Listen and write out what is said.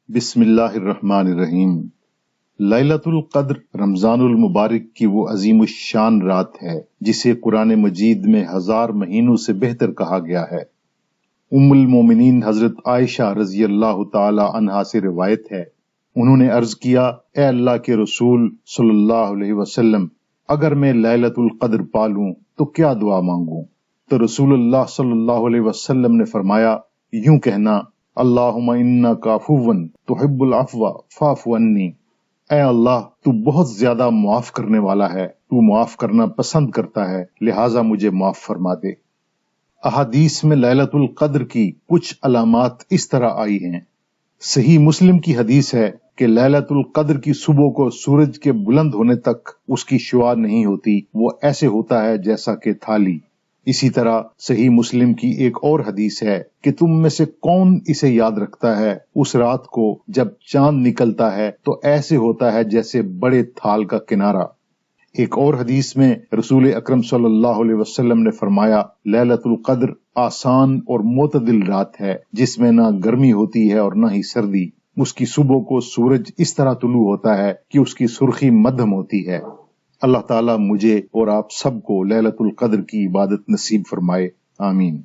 بسم اللہ الرحمن الرحیم۔ لیلۃ القدر رمضان المبارک کی وہ عظیم الشان رات ہے جسے قرآن مجید میں 1000 مہینوں سے بہتر کہا گیا ہے۔ ام المومنین حضرت عائشہ رضی اللہ تعالی عنہا سے روایت ہے، انہوں نے عرض کیا، اے اللہ کے رسول صلی اللہ علیہ وسلم، اگر میں لیلۃ القدر پالوں تو کیا دعا مانگوں؟ تو رسول اللہ صلی اللہ علیہ وسلم نے فرمایا، یوں کہنا، اللہم انک عفو تحب العفو فاعف عنی، اے اللہ تو بہت زیادہ معاف کرنے والا ہے، تو معاف کرنا پسند کرتا ہے، لہٰذا مجھے معاف فرما دے۔ احادیث میں لیلۃ القدر کی کچھ علامات اس طرح آئی ہیں۔ صحیح مسلم کی حدیث ہے کہ لیلۃ القدر کی صبح کو سورج کے بلند ہونے تک اس کی شعاع نہیں ہوتی، وہ ایسے ہوتا ہے جیسا کہ تھالی۔ اسی طرح صحیح مسلم کی ایک اور حدیث ہے کہ تم میں سے کون اسے یاد رکھتا ہے، اس رات کو جب چاند نکلتا ہے تو ایسے ہوتا ہے جیسے بڑے تھال کا کنارہ۔ ایک اور حدیث میں رسول اکرم صلی اللہ علیہ وسلم نے فرمایا، لیلۃ القدر آسان اور معتدل رات ہے جس میں نہ گرمی ہوتی ہے اور نہ ہی سردی۔ اس کی صبح کو سورج اس طرح طلوع ہوتا ہے کہ اس کی سرخی مدھم ہوتی ہے۔ اللہ تعالیٰ مجھے اور آپ سب کو لیلۃ القدر کی عبادت نصیب فرمائے، آمین۔